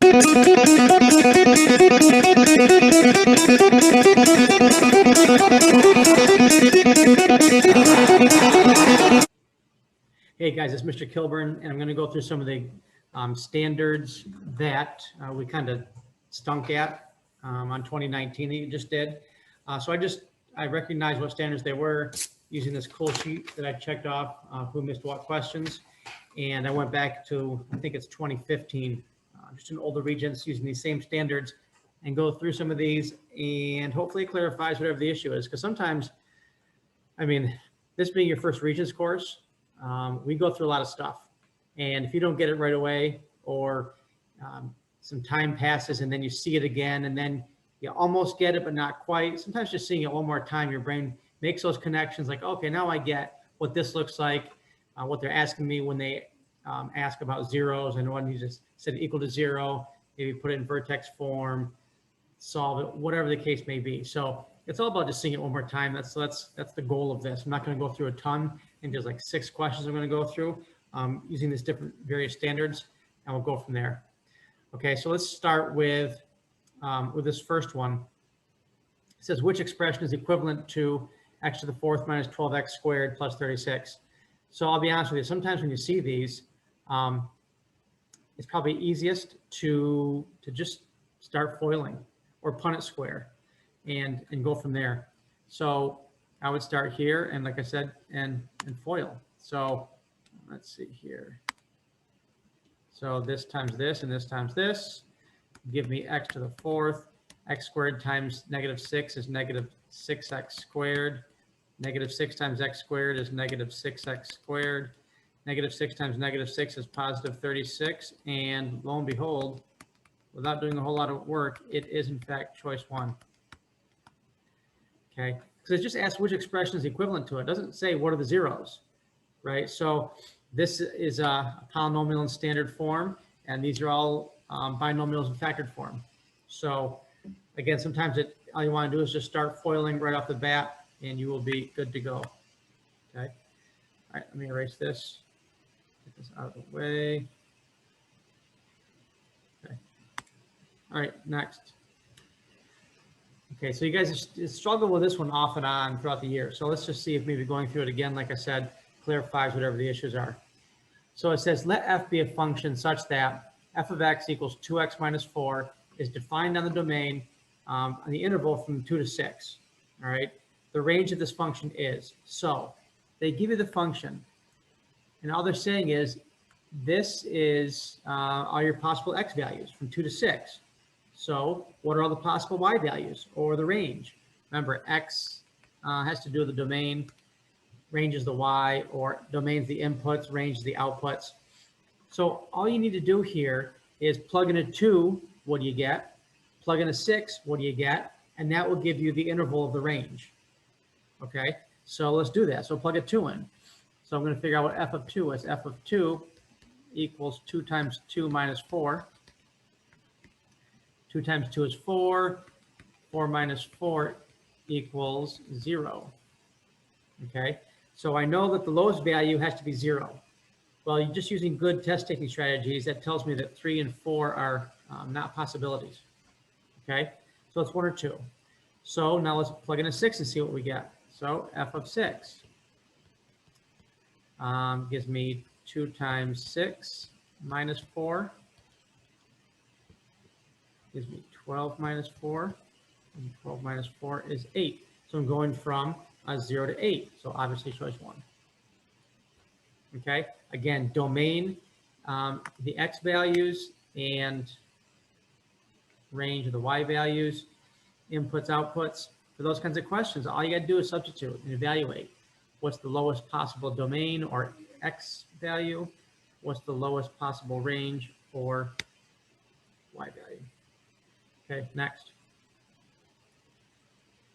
Hey guys, it's Mr. Kilburn, and I'm going to go through some of the standards that we kind of stunk at on 2019 that you just did. So I recognized what standards they were using this cool sheet that I checked off who missed what questions. And I went back to, I think it's 2015, just an older Regents using these same standards, and go through some of these, and hopefully it clarifies whatever the issue is. Because sometimes, I mean, this being your first Regents course, we go through a lot of stuff. And if you don't get it right away, or some time passes and then you see it again, and then you almost get it, but not quite. Sometimes just seeing it one more time, your brain makes those connections like, okay, now I get what this looks like, what they're asking me when they ask about zeros. And when you just said equal to 0, maybe put it in vertex form, solve it, whatever the case may be. So it's all about just seeing it one more time. That's the goal of this. I'm not going to go through a ton, and there's like 6 questions I'm going to go through using these different various standards, and we'll go from there. Okay, so let's start with this first one. It says, which expression is equivalent to x to the 4th minus 12x squared plus 36? So I'll be honest with you, sometimes when you see these, it's probably easiest to just start foiling or Punnett square and go from there. So I would start here, and like I said, and foil. So let's see here. So this times this and this times this, give me x to the 4th. X squared times -6 is -6x squared. -6 times x squared is -6x squared. -6 times -6 is positive 36. And lo and behold, without doing a whole lot of work, it is in fact choice 1. Okay, because it just asks which expression is equivalent to it. It doesn't say what are the zeros, right? So this is a polynomial in standard form, and these are all binomials in factored form. So again, sometimes all you want to do is just start foiling right off the bat, and you will be good to go. Okay. All right, let me erase this. Get this out of the way. Okay. All right, next. Okay, so you guys struggle with this one off and on throughout the year. So let's just see if maybe going through it again, like I said, clarifies whatever the issues are. So it says, let f be a function such that f of x equals 2x minus 4 is defined on the domain on the interval from 2 to 6. All right, the range of this function is. So they give you the function, and all they're saying is this is all your possible x values from 2 to 6. So what are all the possible y values or the range? Remember, x has to do with the domain, range is the y, or domain's the inputs, range is the outputs. So all you need to do here is plug in a 2, what do you get? Plug in a 6, what do you get? And that will give you the interval of the range. Okay, so let's do that. So plug a 2 in. So I'm going to figure out what f of 2 is. F of 2 equals 2 times 2 minus 4. 2 times 2 is 4. 4 minus 4 equals 0. Okay, so I know that the lowest value has to be 0. Well, you're just using good test taking strategies. That tells me that 3 and 4 are not possibilities. Okay, so it's 1 or 2. So now let's plug in a 6 and see what we get. So f of 6 gives me 2 times 6 minus 4. Gives me 12 minus 4. And 12 minus 4 is 8. So I'm going from 0 to 8. So obviously choice 1. Okay, again, domain, the x values, and range of the y values, inputs, outputs. For those kinds of questions, all you got to do is substitute and evaluate. What's the lowest possible domain or x value? What's the lowest possible range or y value? Okay, next.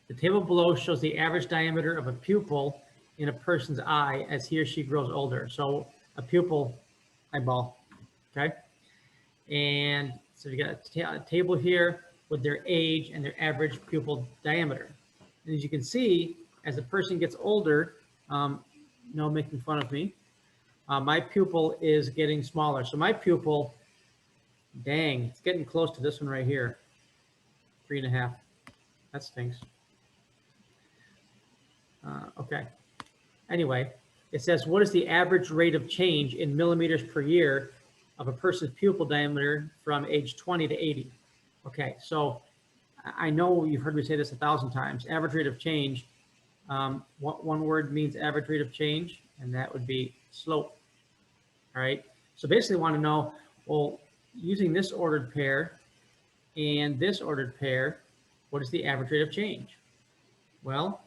The table below shows the average diameter of a pupil in a person's eye as he or she grows older. So a pupil eyeball, okay? And so you got a table here with their age and their average pupil diameter. And as you can see, as a person gets older, no making fun of me, my pupil is getting smaller. So my pupil Dang, it's getting close to this one right here. 3.5. That stinks. Okay. Anyway, it says, what is the average rate of change in millimeters per year of a person's pupil diameter from age 20 to 80? Okay, so I know you've heard me say this 1,000 times. Average rate of change, what one word means average rate of change, and that would be slope. All right, so basically want to know, well, using this ordered pair and this ordered pair, what is the average rate of change? Well,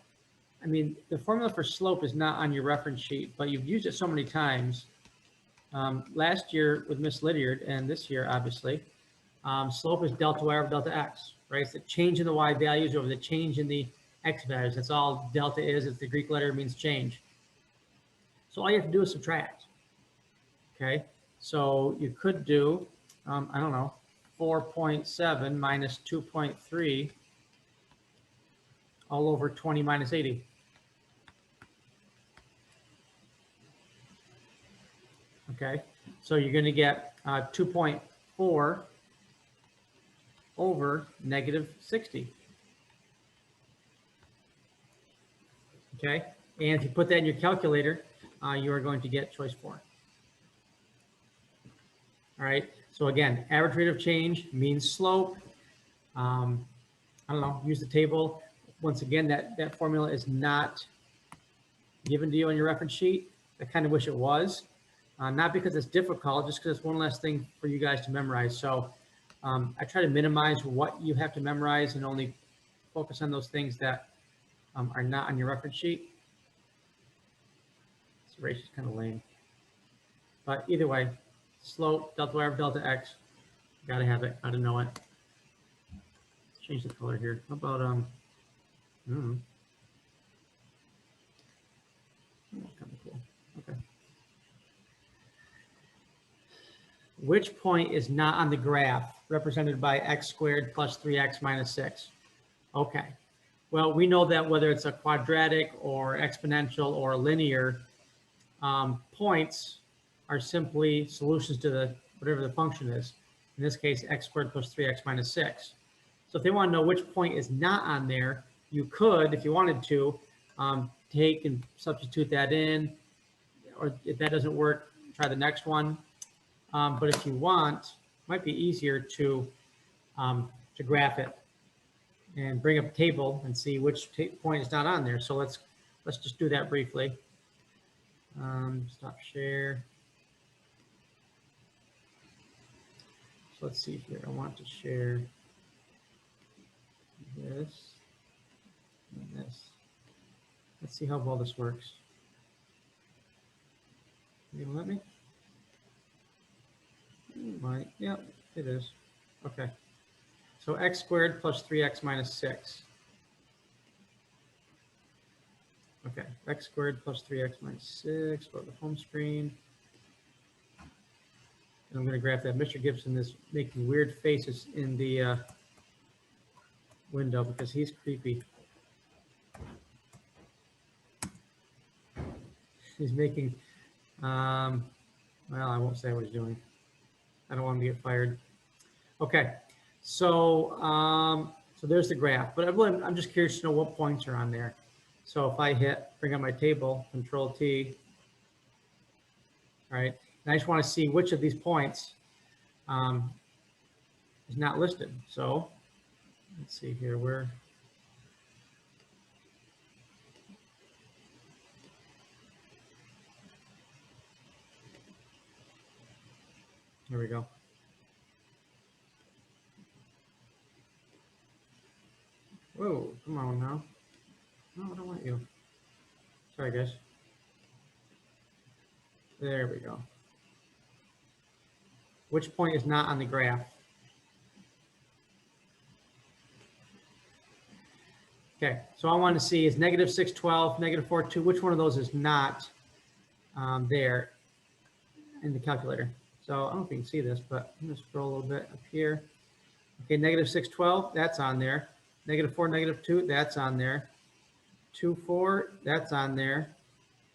I mean, the formula for slope is not on your reference sheet, but you've used it so many times. Last year with Miss Lydiard, and this year, obviously, slope is delta y over delta x, right? It's the change in the y values over the change in the x values. That's all delta is. It's the Greek letter, means change. So all you have to do is subtract, okay? So you could do, I don't know, 4.7 minus 2.3 all over 20 minus 80. Okay, so you're going to get 2.4 over negative 60. Okay, and if you put that in your calculator, you are going to get choice 4. All right, so again, average rate of change means slope. I don't know, use the table. Once again, that formula is not given to you on your reference sheet. I kind of wish it was. Not because it's difficult, just because it's one less thing for you guys to memorize. So I try to minimize what you have to memorize and only focus on those things that are not on your reference sheet. This ratio is kind of lame. But either way, slope, delta y over delta x, gotta have it, gotta know it. Let's change the color here. How about, I don't know. Oh, kind of cool. Okay. Which point is not on the graph represented by x squared plus 3x minus 6? Okay, well, we know that whether it's a quadratic or exponential or linear, points are simply solutions to the whatever the function is. In this case, x squared plus 3x minus 6. So if they want to know which point is not on there, you could, if you wanted to, take and substitute that in, or if that doesn't work, try the next one. But if you want, it might be easier to graph it and bring up a table and see which point is not on there. So let's just do that briefly. Stop share. So let's see here. I want to share this and this. Let's see how well this works. You gonna let me? Might. Yep, it is. Okay. So x squared plus 3x minus 6. Okay, x squared plus 3x minus 6. Go to the home screen. And I'm going to graph that. Mr. Gibson is making weird faces in the window because he's creepy. He's making, well, I won't say what he's doing. I don't want him to get fired. Okay, so so there's the graph, but I'm just curious to know what points are on there. So if I bring up my table, Control T, all right, and I just want to see which of these points is not listed. So let's see here, where. Here we go. Whoa, come on now. No, I don't want you. Sorry, guys. There we go. Which point is not on the graph? Okay, so I want to see is negative 612, negative 42, which one of those is not there in the calculator? So I don't know if you can see this, but I'm going to scroll a little bit up here. Okay, negative 612, that's on there. Negative 4, negative 2, that's on there. 2, 4, that's on there.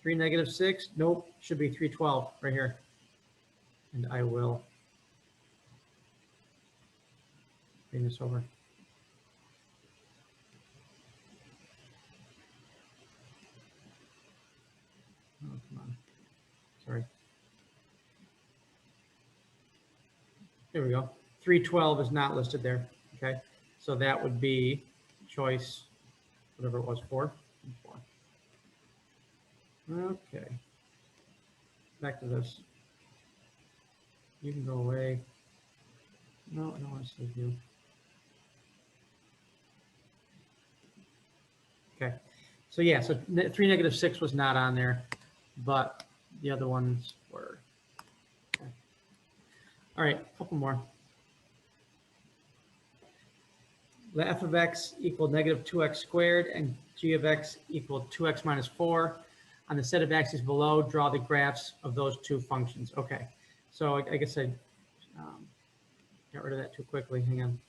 3, negative 6, nope, should be 312 right here. And I will Bring this over. Oh, come on. Sorry. There we go. 312 is not listed there. Okay. So that would be choice, whatever it was, 4. Okay. Back to this. You can go away. No, I don't want to save you. Okay. So yeah, so 3, -6 was not on there, but the other ones were. Okay. All right, a couple more. Let f of x equal -2x squared and g of x equal 2x minus 4. On the set of axes below, draw the graphs of those two functions. Okay, so I guess I got rid of that too quickly. Hang on.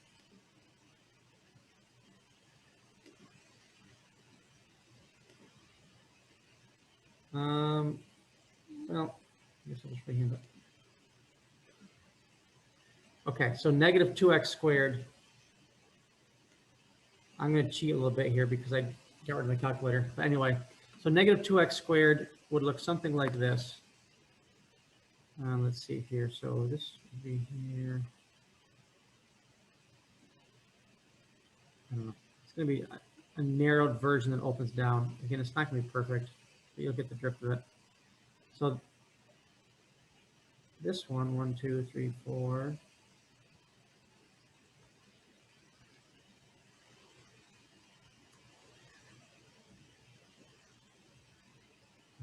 Well, I guess I'll just rehand it. Okay, so -2x squared. I'm going to cheat a little bit here because I got rid of my calculator. But anyway, so -2x squared would look something like this. Let's see here. So this would be here. I don't know. It's going to be a narrowed version that opens down. Again, it's not going to be perfect, but you'll get the drift of it. So this one, 1, 2, 3, 4.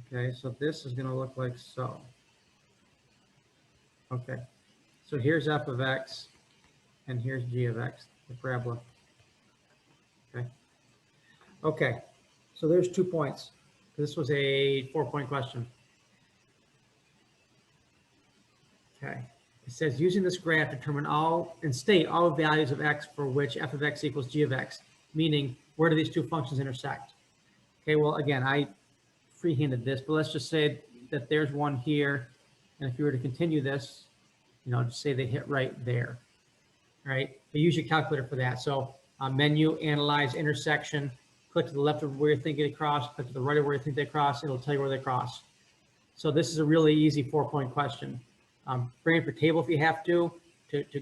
Okay, so this is going to look like so. Okay, so here's f of x, and here's g of x, the parabola. Okay. Okay, so there's 2 points. This was a 4-point question. Okay, it says using this graph, determine all and state all values of x for which f of x equals g of x, meaning where do these two functions intersect? Okay, well, again, I freehanded this, but let's just say that there's one here. And if you were to continue this, just say they hit right there, right? But use your calculator for that. So menu, analyze, intersection, click to the left of where you think they cross, click to the right of where you think they cross, it'll tell you where they cross. So this is a really easy 4-point question. Bring up your table if you have to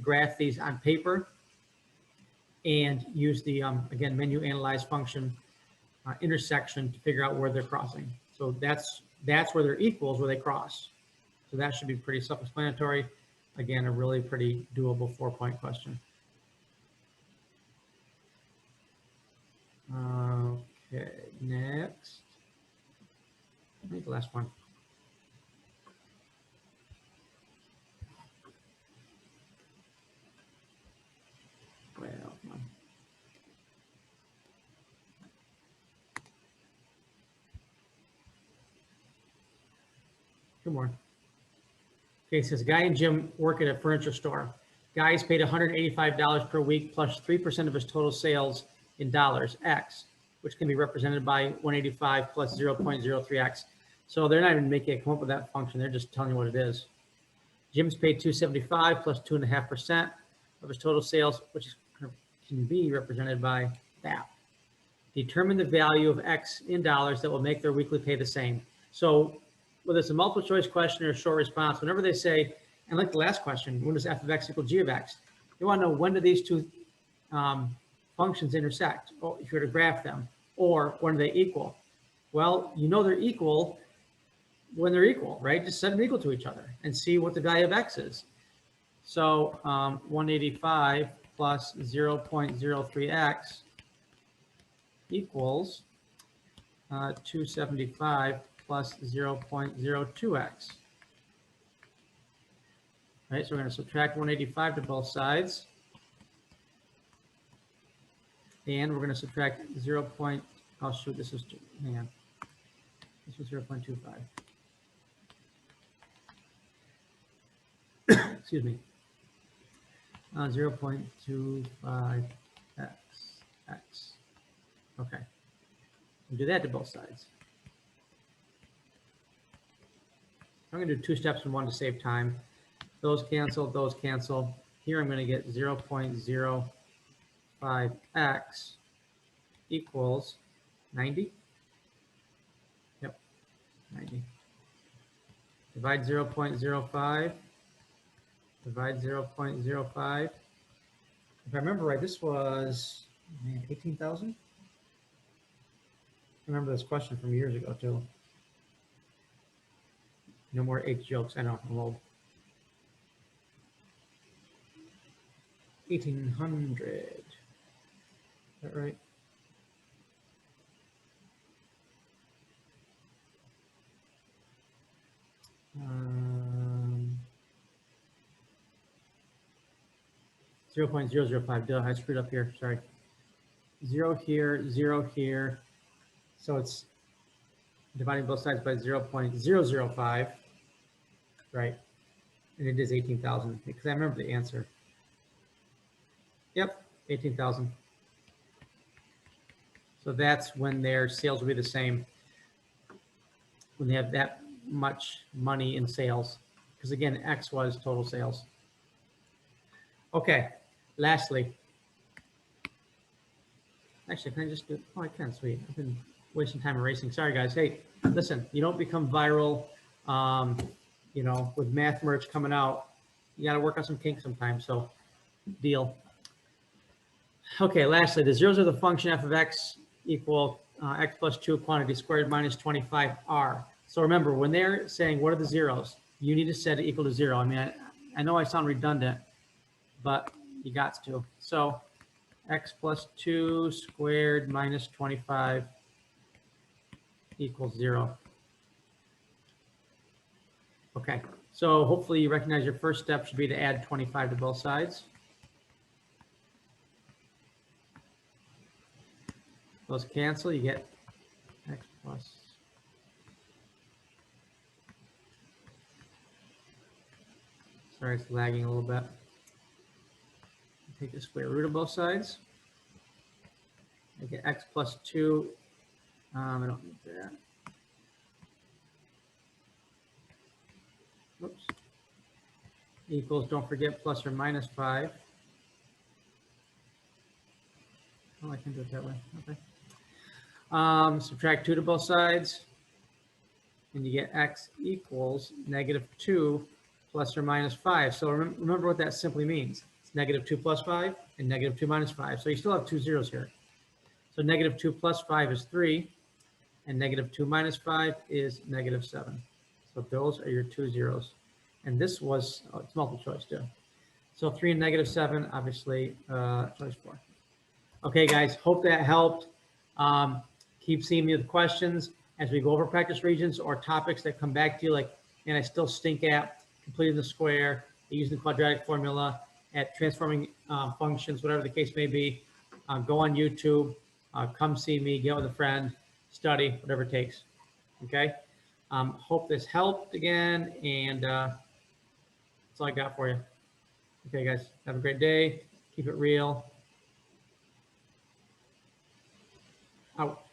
graph these on paper, and use the, again, menu, analyze function, intersection to figure out where they're crossing. So that's where they're equals, where they cross. So that should be pretty self-explanatory. Again, a really pretty doable 4-point question. Okay, next. I think the last one. Well, come on. Two more. Okay, it says Guy and Jim work at a furniture store. Guy is paid $185 per week plus 3% of his total sales in dollars, X, which can be represented by 185 plus 0.03X. So they're not even making it come up with that function. They're just telling you what it is. Jim's paid $275 plus 2.5% of his total sales, which can be represented by that. Determine the value of X in dollars that will make their weekly pay the same. So whether it's a multiple choice question or a short response, whenever they say, and like the last question, when does f of x equal g of x? You want to know when do these two functions intersect, or if you were to graph them, or when are they equal? Well, they're equal when they're equal, right? Just set them equal to each other and see what the value of x is. So 185 plus 0.03x equals 275 plus 0.02x. Right, so we're going to subtract 185 to both sides. And we're going to subtract 0. Oh, shoot, this is, hang on. This was 0.25. Excuse me. 0.25x. Okay. We'll do that to both sides. I'm going to do 2 steps in one to save time. Those cancel, those cancel. Here I'm going to get 0.0 5x equals 90. Yep, 90. Divide 0.05. Divide 0.05. If I remember right, this was 18,000. I remember this question from years ago too. No more H jokes. I know, I'm old. 1,800. Is that right? Um, 0.005. Duh, I screwed up here. Sorry. 0 here, 0 here. So it's dividing both sides by 0.005, right? And it is 18,000 because I remember the answer. Yep, 18,000. So that's when their sales will be the same, when they have that much money in sales. Because again, X was total sales. Okay, lastly. Actually, can I just do, oh, I can, sweet. I've been wasting time erasing. Sorry, guys. Hey, listen, you don't become viral, you know, with math merch coming out. You got to work on some kinks sometimes, so deal. Okay, lastly, the zeros of the function f of x equal x plus 2 quantity squared minus 25r. So remember, when they're saying what are the zeros, you need to set it equal to 0. I mean, I know I sound redundant, but you got to. So x plus 2 squared minus 25 equals 0. Okay, so hopefully you recognize your first step should be to add 25 to both sides. Those cancel, you get x plus. Sorry, it's lagging a little bit. Take the square root of both sides. I get x plus 2. I don't need that. Oops. Equals, don't forget, plus or minus 5. Oh, I can do it that way. Okay. Subtract 2 to both sides, and you get x equals negative 2 plus or minus 5. So remember what that simply means. It's negative 2 plus 5 and negative 2 minus 5. So you still have two zeros here. So negative 2 plus 5 is 3, and negative 2 minus 5 is negative 7. So those are your two zeros. And this was, oh, it's multiple choice too. So 3 and negative 7, obviously, choice 4. Okay, guys, hope that helped. Keep seeing me with questions as we go over practice regions or topics that come back to you, like, man, I still stink at completing the square, using the quadratic formula, at transforming functions, whatever the case may be. Go on YouTube, come see me, get with a friend, study, whatever it takes. Okay? Hope this helped again, and that's all I got for you. Okay, guys, have a great day. Keep it real. Out.